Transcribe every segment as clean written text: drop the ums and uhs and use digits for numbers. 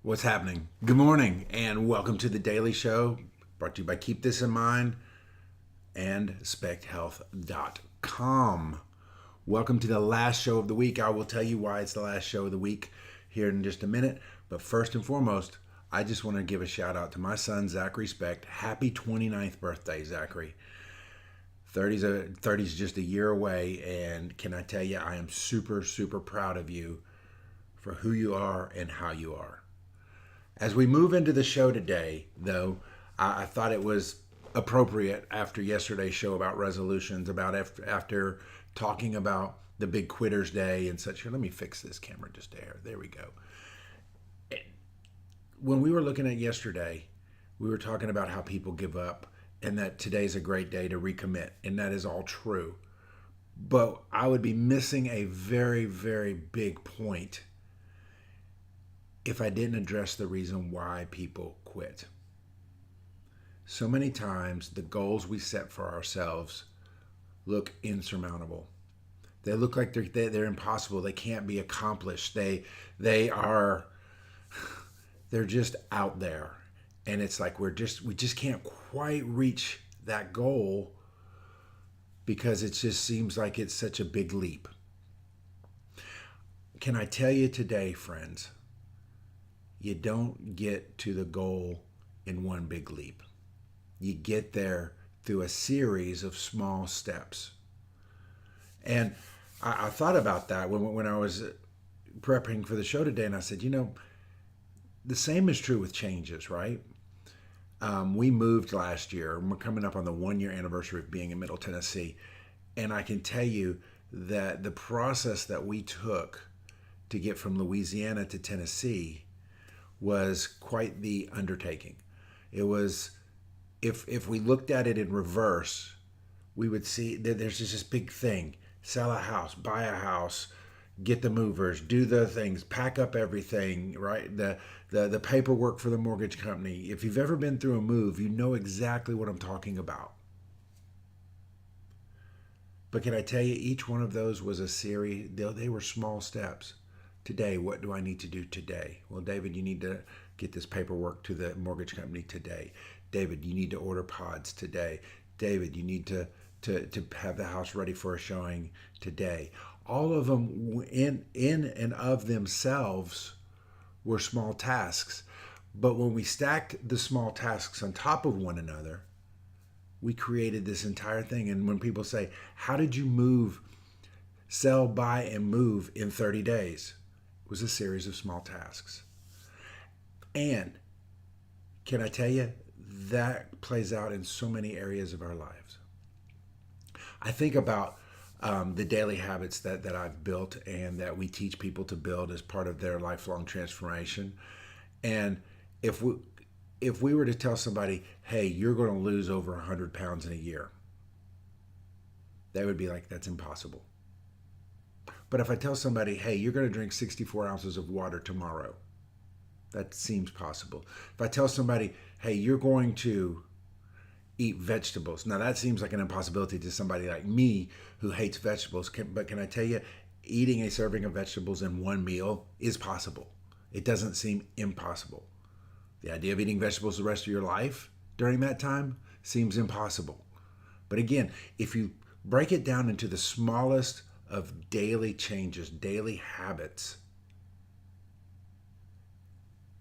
What's happening? Good morning and welcome to the Daily Show, brought to you by Keep This in Mind and SpectHealth.com. Welcome to the last show of the week. I will tell you why it's the last show of the week here in just a minute. But first and foremost, I just want to give a shout out to my son, Zachary Specht. Happy 29th birthday, Zachary. 30's just a year away, and can I tell you, I am super, super proud of you for who you are and how you are. As we move into the show today, though, I thought it was appropriate after yesterday's show about resolutions, about after talking about the Big Quitters Day and such. Here, let me fix this camera just a hair. There we go. When we were looking at yesterday, we were talking about how people give up and that today's a great day to recommit, and that is all true. But I would be missing a very, very big point if I didn't address the reason why people quit. So many times the goals we set for ourselves look insurmountable. They look like they're impossible. They can't be accomplished. They're just out there. And it's like we just can't quite reach that goal because it just seems like it's such a big leap. Can I tell you today, friends, you don't get to the goal in one big leap. You get there through a series of small steps. And I thought about that when I was prepping for the show today, and I said, the same is true with changes, right? We moved last year, and we're coming up on the 1-year anniversary of being in Middle Tennessee. And I can tell you that the process that we took to get from Louisiana to Tennessee was quite the undertaking. It was, if we looked at it in reverse, we would see that there's just this big thing: sell a house, buy a house, get the movers, do the things, pack up everything, right? The paperwork for the mortgage company. If you've ever been through a move, you know exactly what I'm talking about. But can I tell you, each one of those was a series. They were small steps. Today, what do I need to do today? Well, David, you need to get this paperwork to the mortgage company today. David, you need to order pods today. David, you need to have the house ready for a showing today. All of them in and of themselves were small tasks. But when we stacked the small tasks on top of one another, we created this entire thing. And when people say, how did you sell, buy, and move in 30 days? It was a series of small tasks. And can I tell you, that plays out in so many areas of our lives. I think about the daily habits that I've built and that we teach people to build as part of their lifelong transformation. And if we were to tell somebody, hey, you're going to lose over 100 pounds in a year, they would be like, that's impossible. But if I tell somebody, hey, you're going to drink 64 ounces of water tomorrow, that seems possible. If I tell somebody, hey, you're going to eat vegetables, now that seems like an impossibility to somebody like me who hates vegetables. But can I tell you, eating a serving of vegetables in one meal is possible. It doesn't seem impossible. The idea of eating vegetables the rest of your life during that time seems impossible. But again, if you break it down into the smallest of daily changes, daily habits,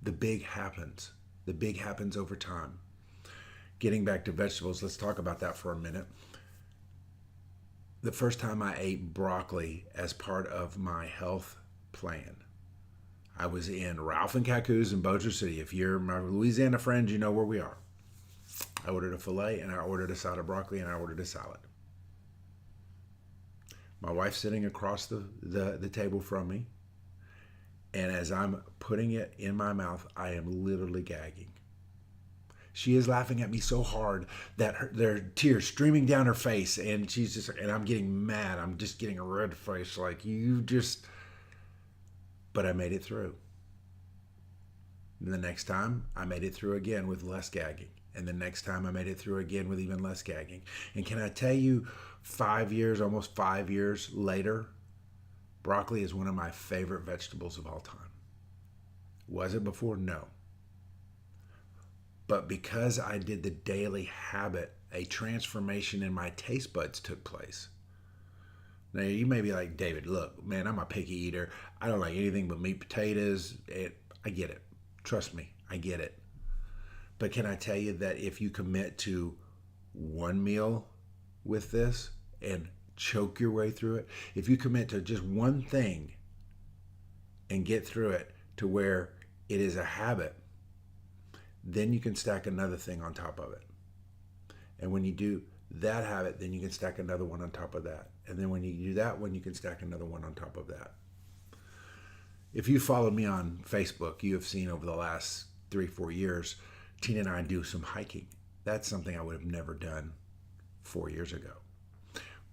the big happens. The big happens over time. Getting back to vegetables, let's talk about that for a minute. The first time I ate broccoli as part of my health plan, I was in Ralph and Kaku's in Bossier City. If you're my Louisiana friends, you know where we are. I ordered a filet, and I ordered a side of broccoli, and I ordered a salad. My wife's sitting across the table from me, and as I'm putting it in my mouth, I am literally gagging. She is laughing at me so hard that there are tears streaming down her face, and she's just, and I'm getting mad. I'm just getting a red face, like, but I made it through. And the next time, I made it through again with less gagging. And the next time I made it through again with even less gagging. And can I tell you, almost 5 years later, broccoli is one of my favorite vegetables of all time. Was it before? No. But because I did the daily habit, a transformation in my taste buds took place. Now, you may be like, David, look, man, I'm a picky eater. I don't like anything but meat, potatoes. I get it. Trust me, I get it. But can I tell you that if you commit to one meal with this and choke your way through it, if you commit to just one thing and get through it to where it is a habit, then you can stack another thing on top of it. And when you do that habit, then you can stack another one on top of that. And then when you do that one, you can stack another one on top of that. If you followed me on Facebook, you have seen over the last 3-4 years, Tina and I do some hiking. That's something I would have never done 4 years ago.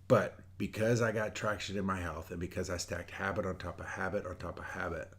But because I got traction in my health and because I stacked habit on top of habit on top of habit,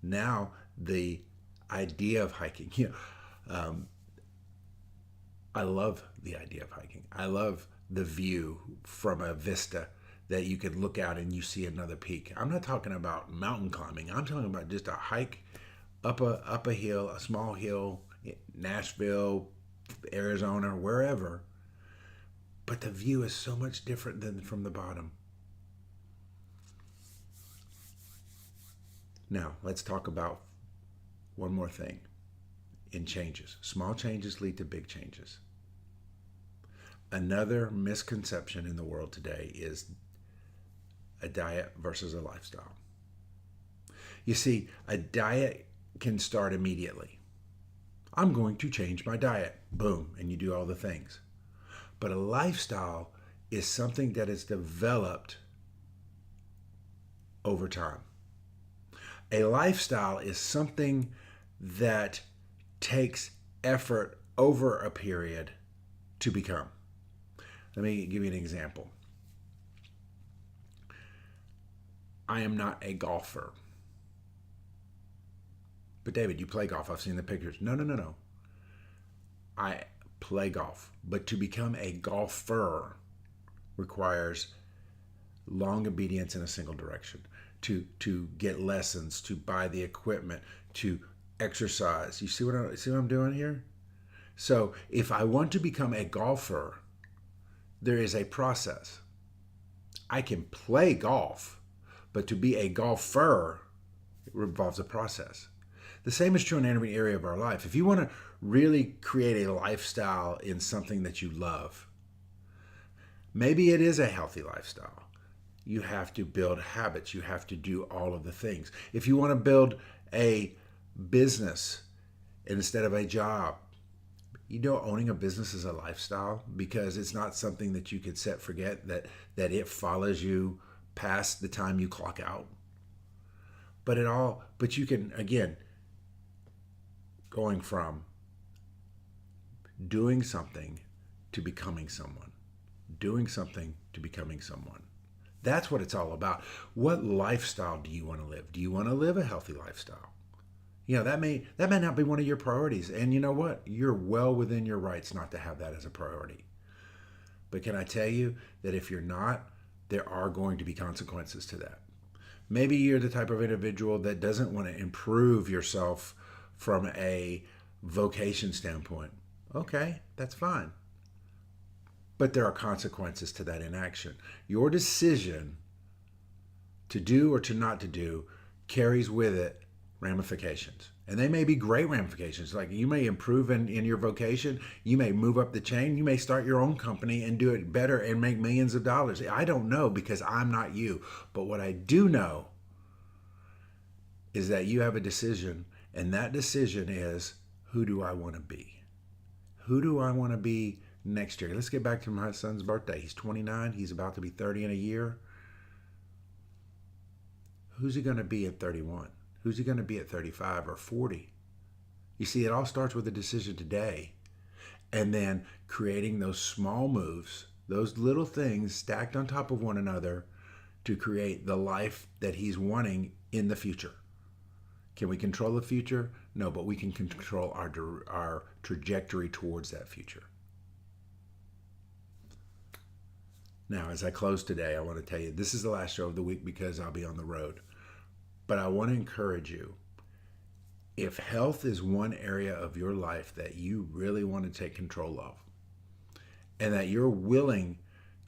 now the idea of hiking, I love the idea of hiking. I love the view from a vista that you can look out and you see another peak. I'm not talking about mountain climbing. I'm talking about just a hike up a hill, a small hill, Nashville, Arizona, wherever. But the view is so much different than from the bottom. Now, let's talk about one more thing in changes. Small changes lead to big changes. Another misconception in the world today is a diet versus a lifestyle. You see, a diet can start immediately. I'm going to change my diet. Boom, and you do all the things. But a lifestyle is something that is developed over time. A lifestyle is something that takes effort over a period to become. Let me give you an example. I am not a golfer. But David, you play golf. I've seen the pictures. No. I play golf. But to become a golfer requires long obedience in a single direction. To get lessons, to buy the equipment, to exercise. You see what I'm doing here? So if I want to become a golfer, there is a process. I can play golf, but to be a golfer, it involves a process. The same is true in every area of our life. If you want to really create a lifestyle in something that you love, maybe it is a healthy lifestyle. You have to build habits. You have to do all of the things. If you want to build a business instead of a job, owning a business is a lifestyle because it's not something that you could forget that it follows you past the time you clock out. But you can, again, going from doing something to becoming someone. Doing something to becoming someone. That's what it's all about. What lifestyle do you want to live? Do you want to live a healthy lifestyle? That may not be one of your priorities. And you know what? You're well within your rights not to have that as a priority. But can I tell you that if you're not, there are going to be consequences to that. Maybe you're the type of individual that doesn't want to improve yourself from a vocation standpoint. Okay, that's fine. But there are consequences to that inaction. Your decision to do or to not to do carries with it ramifications. And they may be great ramifications. Like you may improve in your vocation. You may move up the chain. You may start your own company and do it better and make millions of dollars. I don't know because I'm not you. But what I do know is that you have a decision. And that decision is, who do I want to be? Who do I want to be next year? Let's get back to my son's birthday. He's 29. He's about to be 30 in a year. Who's he going to be at 31? Who's he going to be at 35 or 40? You see, it all starts with a decision today. And then creating those small moves, those little things stacked on top of one another to create the life that he's wanting in the future. Can we control the future? No, but we can control our trajectory towards that future. Now, as I close today, I want to tell you, this is the last show of the week because I'll be on the road. But I want to encourage you, If health is one area of your life that you really want to take control of, and that you're willing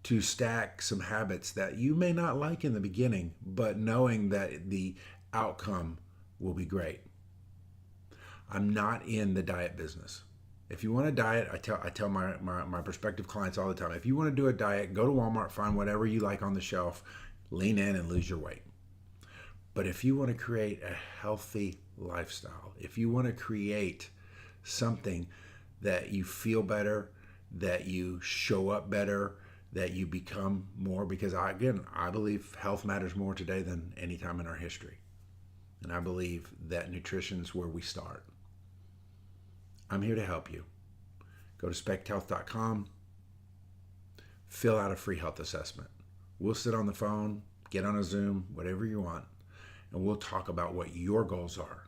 to stack some habits that you may not like in the beginning, but knowing that the outcome will be great. I'm not in the diet business. If you want to diet, I tell my prospective clients all the time, if you want to do a diet, go to Walmart, find whatever you like on the shelf, lean in and lose your weight. But if you want to create a healthy lifestyle, if you want to create something that you feel better, that you show up better, that you become more, because I believe health matters more today than any time in our history. And I believe that nutrition is where we start. I'm here to help you. Go to specthealth.com, fill out a free health assessment. We'll sit on the phone, get on a Zoom, whatever you want, and we'll talk about what your goals are,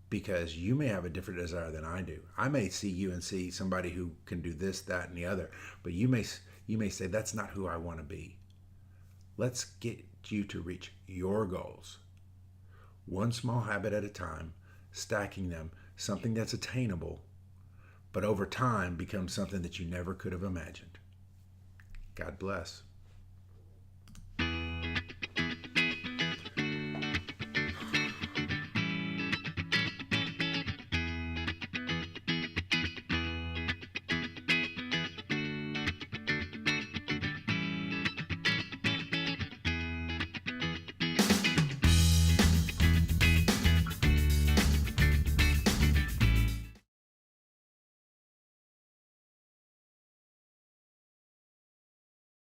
because you may have a different desire than I do. I may see you and see somebody who can do this, that, and the other, but you may say, that's not who I want to be. Let's get you to reach your goals, one small habit at a time, stacking them, something that's attainable, but over time becomes something that you never could have imagined. God bless.